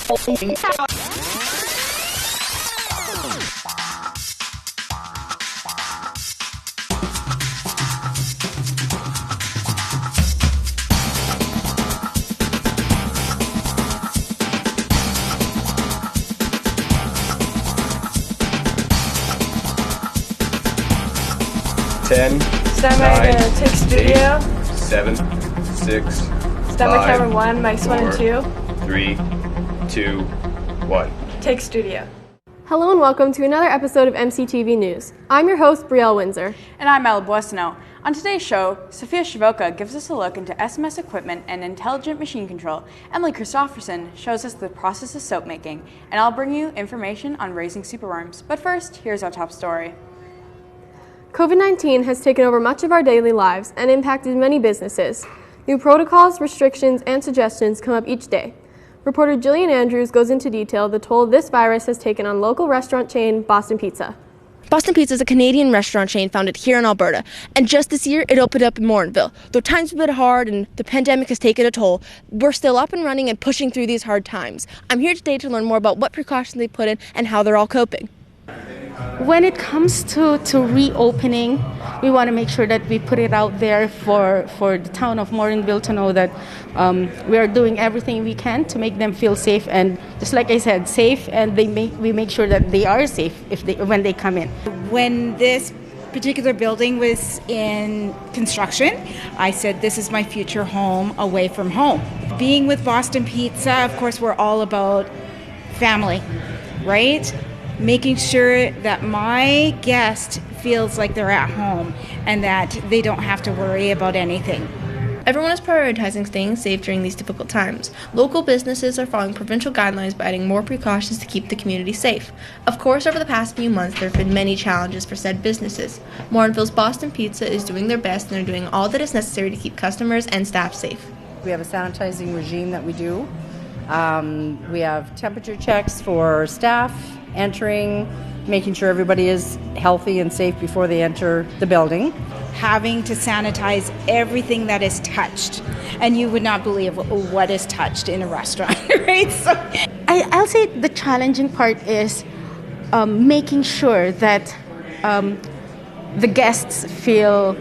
Ten. Stand by to take studio. 7, 6. Stand by camera 1, mics 1 and 2. 3, 2, 1. Take studio. Hello and welcome to another episode of MCTV News. I'm your host, Winsor. And I'm Boissonneault. On today's show, Sophia Shavoka gives us a look into SMS equipment and intelligent machine control. Emily Christopherson shows us the process of soap making. And I'll bring you information on raising superworms. But first, here's our top story. COVID-19 has taken over much of our daily lives and impacted many businesses. New protocols, restrictions, and suggestions come up each day. Reporter Jillian Andrews goes into detail the toll this virus has taken on local restaurant chain Boston Pizza. Boston Pizza is a Canadian restaurant chain founded here in Alberta, and just this year it opened up in Morinville. Though times have been hard and the pandemic has taken a toll, we're still up and running and pushing through these hard times. I'm here today to learn more about what precautions they put in and how they're all coping. When it comes to reopening, we want to make sure that we put it out there for the town of Morinville to know that we are doing everything we can to make them feel safe, and just like I said, safe, and we make sure that they are safe when they come in. When this particular building was in construction, I said, this is my future home away from home. Being with Boston Pizza, of course, we're all about family, right? Making sure that my guest feels like they're at home and that they don't have to worry about anything. Everyone is prioritizing staying safe during these difficult times. Local businesses are following provincial guidelines by adding more precautions to keep the community safe. Of course, over the past few months, there have been many challenges for said businesses. Morinville's Boston Pizza is doing their best, and they're doing all that is necessary to keep customers and staff safe. We have a sanitizing regime that we do. We have temperature checks for staff entering, making sure everybody is healthy and safe before they enter the building. Having to sanitize everything that is touched, and you would not believe what is touched in a restaurant, right? So I'll say the challenging part is making sure that the guests feel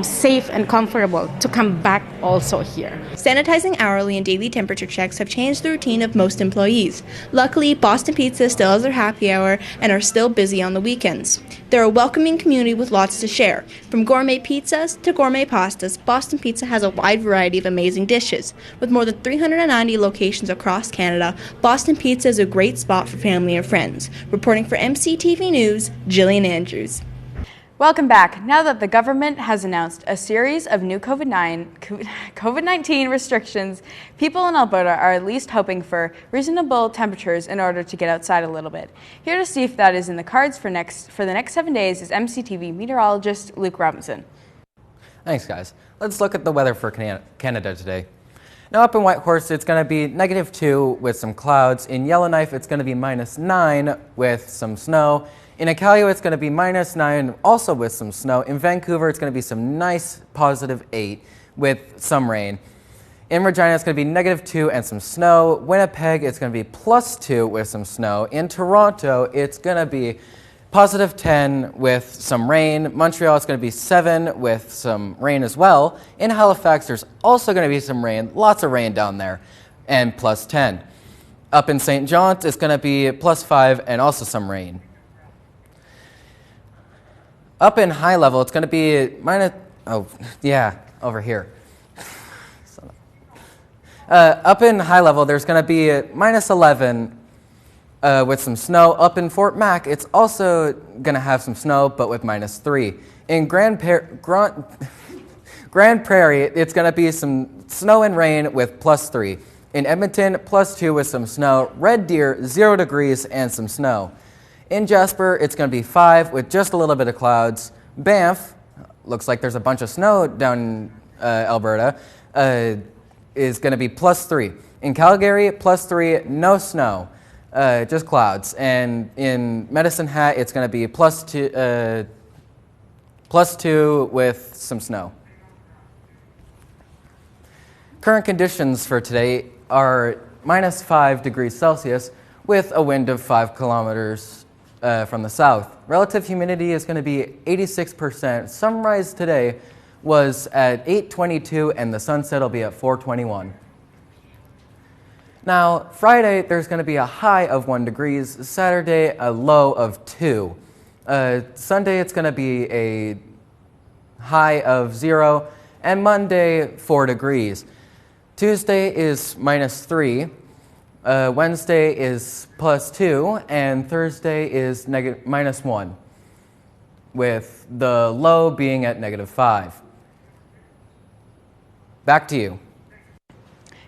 safe and comfortable to come back also here. Sanitizing hourly and daily temperature checks have changed the routine of most employees. Luckily, Boston Pizza still has their happy hour and are still busy on the weekends. They're a welcoming community with lots to share. From gourmet pizzas to gourmet pastas, Boston Pizza has a wide variety of amazing dishes. With more than 390 locations across Canada, Boston Pizza is a great spot for family or friends. Reporting for MCTV News, Jillian Andrews. Welcome back. Now that the government has announced a series of new COVID-19 restrictions, people in Alberta are at least hoping for reasonable temperatures in order to get outside a little bit. Here to see if that is in the cards for the next 7 days is MCTV meteorologist Luke Robinson. Thanks, guys. Let's look at the weather for Canada today. Now up in Whitehorse, it's going to be -2 with some clouds. In Yellowknife, it's going to be -9 with some snow. In Iqaluit, it's going to be -9, also with some snow. In Vancouver, it's going to be some nice +8 with some rain. In Regina, it's going to be -2 and some snow. Winnipeg, it's going to be +2 with some snow. In Toronto, it's going to be +10 with some rain. Montreal, it's going to be 7 with some rain as well. In Halifax, there's also going to be some rain, lots of rain down there, and +10. Up in St. John's, it's going to be +5 and also some rain. Up in High Level, it's going to be over here. Up in High Level, there's going to be -11 with some snow. Up in Fort Mac, it's also going to have some snow, but with -3. In Grand Prairie, it's going to be some snow and rain with +3. In Edmonton, +2 with some snow. Red Deer, 0 degrees and some snow. In Jasper, it's going to be 5 with just a little bit of clouds. Banff, looks like there's a bunch of snow down in Alberta, is going to be +3. In Calgary, +3, no snow, just clouds. And in Medicine Hat, it's going to be +2 with some snow. Current conditions for today are minus 5 degrees Celsius with a wind of 5 kilometers from the south. Relative humidity is going to be 86%. Sunrise today was at 8:22 and the sunset will be at 4:21. Now, Friday, there's going to be a high of 1 degrees. Saturday, a low of 2. Sunday, it's going to be a high of 0. And Monday, 4 degrees. Tuesday is minus 3. Wednesday is plus 2. And Thursday is minus 1, with the low being at negative 5. Back to you.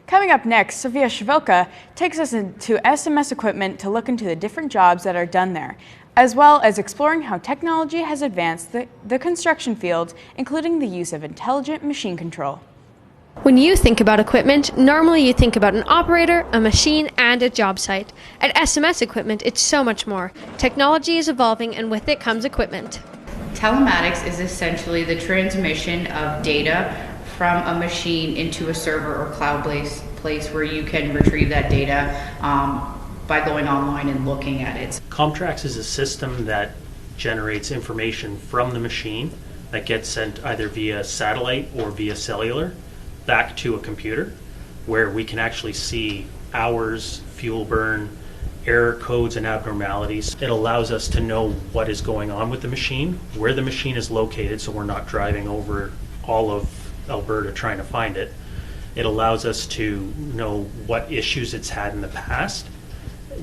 Coming up next, Sophia Shavoka takes us into SMS equipment to look into the different jobs that are done there, as well as exploring how technology has advanced the construction field, including the use of intelligent machine control. When you think about equipment, normally you think about an operator, a machine, and a job site. At SMS Equipment, it's so much more. Technology is evolving, and with it comes equipment. Telematics is essentially the transmission of data from a machine into a server or cloud-based place where you can retrieve that data by going online and looking at it. Comtrax is a system that generates information from the machine that gets sent either via satellite or via cellular back to a computer, where we can actually see hours, fuel burn, error codes, and abnormalities. It allows us to know what is going on with the machine, where the machine is located, so we're not driving over all of Alberta trying to find it. It allows us to know what issues it's had in the past,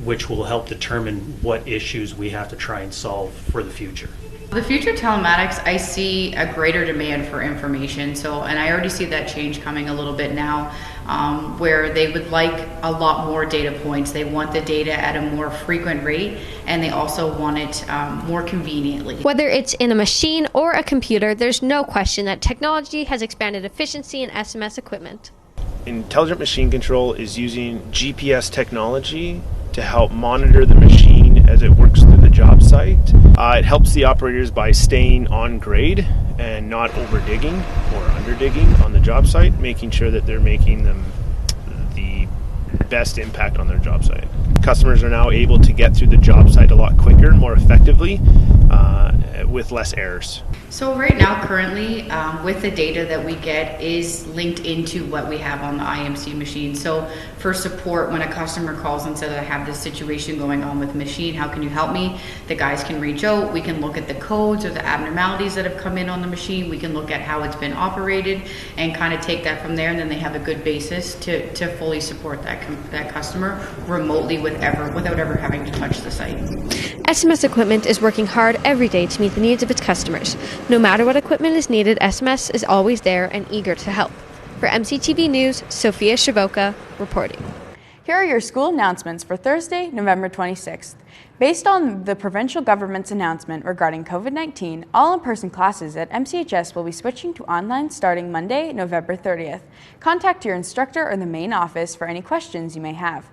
which will help determine what issues we have to try and solve for the future. The future telematics, I see a greater demand for information. And I already see that change coming a little bit now, where they would like a lot more data points. They want the data at a more frequent rate, and they also want it more conveniently. Whether it's in a machine or a computer, there's no question that technology has expanded efficiency in SMS equipment. Intelligent machine control is using GPS technology to help monitor the machine as it works through the job site. It helps the operators by staying on grade and not over digging or under digging on the job site, making sure that they're making them the best impact on their job site. Customers are now able to get through the job site a lot quicker, more effectively, with less errors. So right now, currently, with the data that we get is linked into what we have on the IMC machine. So for support, when a customer calls and says, I have this situation going on with the machine, how can you help me? The guys can reach out. We can look at the codes or the abnormalities that have come in on the machine. We can look at how it's been operated and kind of take that from there. And then they have a good basis to fully support that customer remotely without ever having to touch the site. SMS Equipment is working hard every day to meet the needs of its customers. No matter what equipment is needed, SMS is always there and eager to help. For MCTV News, Sophia Shavoka reporting. Here are your school announcements for Thursday, November 26th. Based on the provincial government's announcement regarding COVID-19, all in-person classes at MCHS will be switching to online starting Monday, November 30th. Contact your instructor or the main office for any questions you may have.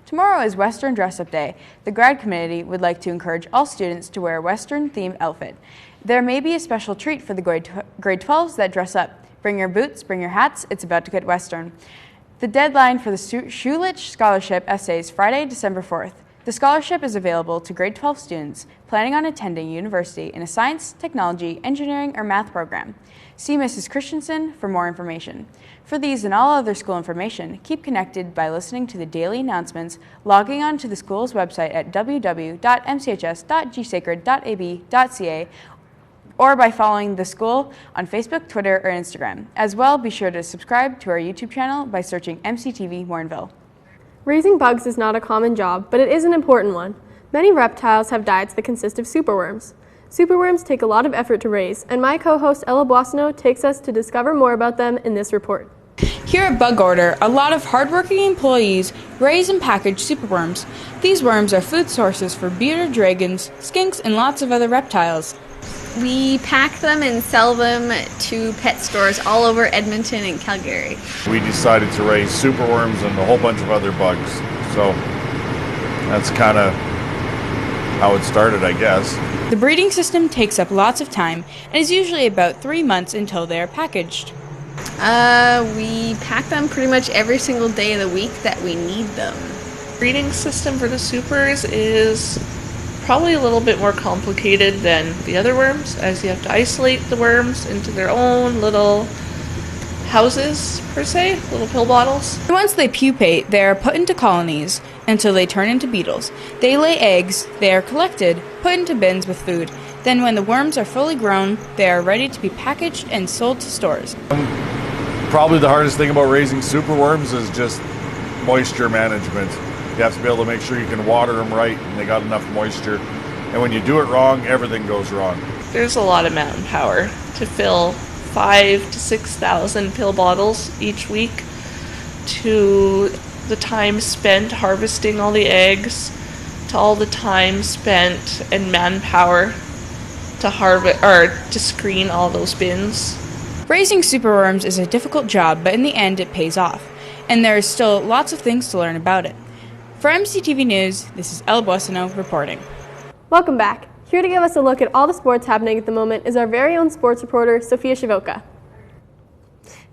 Tomorrow is Western Dress-Up Day. The grad committee would like to encourage all students to wear a Western-themed outfit. There may be a special treat for the grade 12s that dress up. Bring your boots, bring your hats, it's about to get Western. The deadline for the Schulich Scholarship essays Friday, December 4th. The scholarship is available to grade 12 students planning on attending university in a science, technology, engineering, or math program. See Mrs. Christensen for more information. For these and all other school information, keep connected by listening to the daily announcements, logging on to the school's website at www.mchs.gsacred.ab.ca, or by following the school on Facebook, Twitter, or Instagram. As well, be sure to subscribe to our YouTube channel by searching MCTV Morinville. Raising bugs is not a common job, but it is an important one. Many reptiles have diets that consist of superworms. Superworms take a lot of effort to raise, and my co-host Ella Boissonneault takes us to discover more about them in this report. Here at Bug Order, a lot of hardworking employees raise and package superworms. These worms are food sources for bearded dragons, skinks, and lots of other reptiles. We pack them and sell them to pet stores all over Edmonton and Calgary. We decided to raise superworms and a whole bunch of other bugs. So that's kind of how it started, I guess. The breeding system takes up lots of time and is usually about 3 months until they are packaged. We pack them pretty much every single day of the week that we need them. Breeding system for the supers is probably a little bit more complicated than the other worms, as you have to isolate the worms into their own little houses, per se, little pill bottles. Once they pupate, they are put into colonies until they turn into beetles. They lay eggs, they are collected, put into bins with food. Then when the worms are fully grown, they are ready to be packaged and sold to stores. Probably the hardest thing about raising superworms is just moisture management. You have to be able to make sure you can water them right and they got enough moisture. And when you do it wrong, everything goes wrong. There's a lot of manpower to fill 5,000 to 6,000 pill bottles each week, to the time spent harvesting all the eggs, to all the time spent and manpower to harvest or to screen all those bins. Raising superworms is a difficult job, but in the end it pays off. And there is still lots of things to learn about it. For MCTV News, this is Boissonneault reporting. Welcome back. Here to give us a look at all the sports happening at the moment is our very own sports reporter, Sophia Shavoka.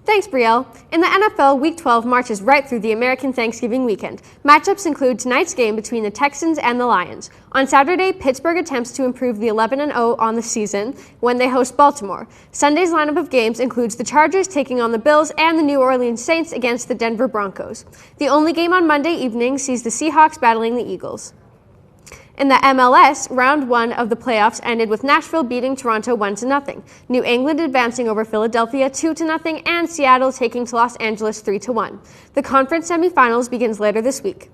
Thanks, Brielle. In the NFL, Week 12 marches right through the American Thanksgiving weekend. Matchups include tonight's game between the Texans and the Lions. On Saturday, Pittsburgh attempts to improve the 11-0 on the season when they host Baltimore. Sunday's lineup of games includes the Chargers taking on the Bills and the New Orleans Saints against the Denver Broncos. The only game on Monday evening sees the Seahawks battling the Eagles. In the MLS, round 1 of the playoffs ended with Nashville beating Toronto 1-0, New England advancing over Philadelphia 2-0, and Seattle taking to Los Angeles 3-1. The conference semifinals begins later this week.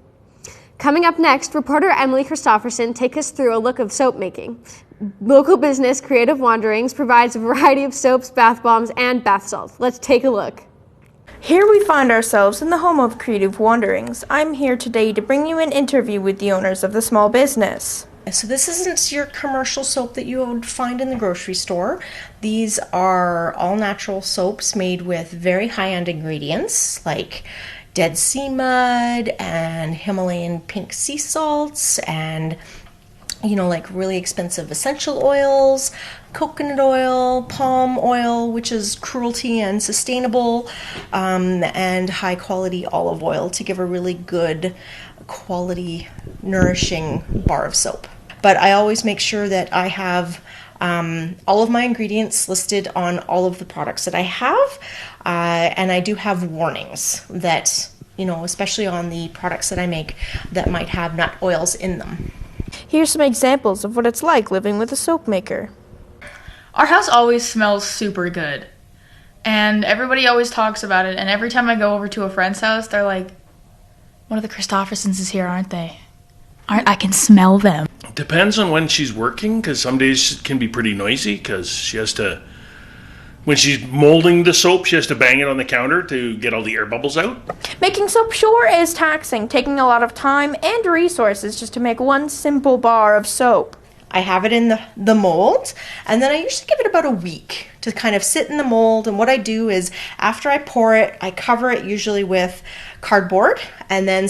Coming up next, reporter Emily Christopherson takes us through a look of soap making. Local business Creative Wanderings provides a variety of soaps, bath bombs, and bath salts. Let's take a look. Here we find ourselves in the home of Creative Wanderings. I'm here today to bring you an interview with the owners of the small business. So this isn't your commercial soap that you would find in the grocery store. These are all natural soaps made with very high-end ingredients like Dead Sea mud and Himalayan pink sea salts and like really expensive essential oils, coconut oil, palm oil, which is cruelty and sustainable, and high quality olive oil to give a really good quality, nourishing bar of soap. But I always make sure that I have all of my ingredients listed on all of the products that I have, and I do have warnings that, especially on the products that I make that might have nut oils in them. Here's some examples of what it's like living with a soap maker. Our house always smells super good, and everybody always talks about it, and every time I go over to a friend's house, they're like, one of the Christophersons is here, aren't they? I can smell them. Depends on when she's working, because some days it can be pretty noisy, because she has to, when she's molding the soap, she has to bang it on the counter to get all the air bubbles out. Making soap sure is taxing, taking a lot of time and resources just to make one simple bar of soap. I have it in the mold, and then I usually give it about a week to kind of sit in the mold. And what I do is after I pour it, I cover it usually with cardboard, and then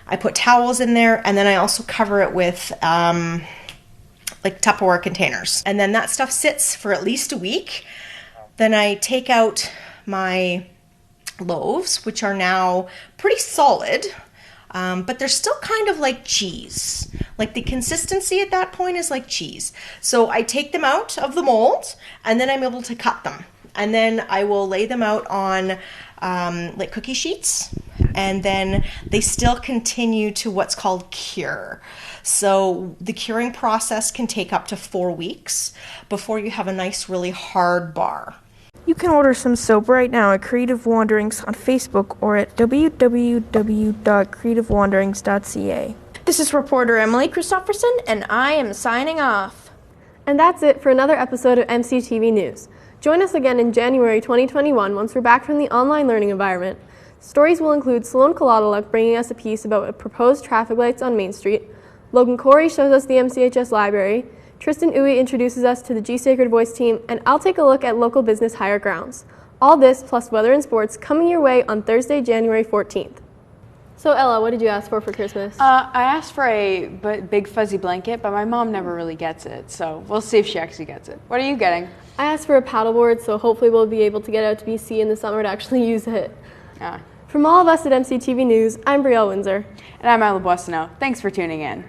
I put towels in there, and then I also cover it with like Tupperware containers. And then that stuff sits for at least a week. Then I take out my loaves, which are now pretty solid, but they're still kind of like cheese. Like the consistency at that point is like cheese. So I take them out of the mold, and then I'm able to cut them. And then I will lay them out on like cookie sheets, and then they still continue to what's called cure. So the curing process can take up to 4 weeks before you have a nice, really hard bar. You can order some soap right now at Creative Wanderings on Facebook or at www.creativewanderings.ca. This is reporter Emily Christopherson, and I am signing off. And that's it for another episode of MCTV News. Join us again in January 2021 once we're back from the online learning environment. Stories will include Sloan Kaladaluk bringing us a piece about proposed traffic lights on Main Street, Logan Corey shows us the MCHS library, Tristan Uwe introduces us to the G Sacred Voice team, and I'll take a look at local business higher grounds. All this plus weather and sports coming your way on Thursday, January 14th. So Ella, what did you ask for Christmas? I asked for a big fuzzy blanket, but my mom never really gets it, so we'll see if she actually gets it. What are you getting? I asked for a paddleboard, so hopefully we'll be able to get out to BC in the summer to actually use it. From all of us at MCTV News, I'm Brielle Winsor. And I'm Boissonneault. Thanks for tuning in.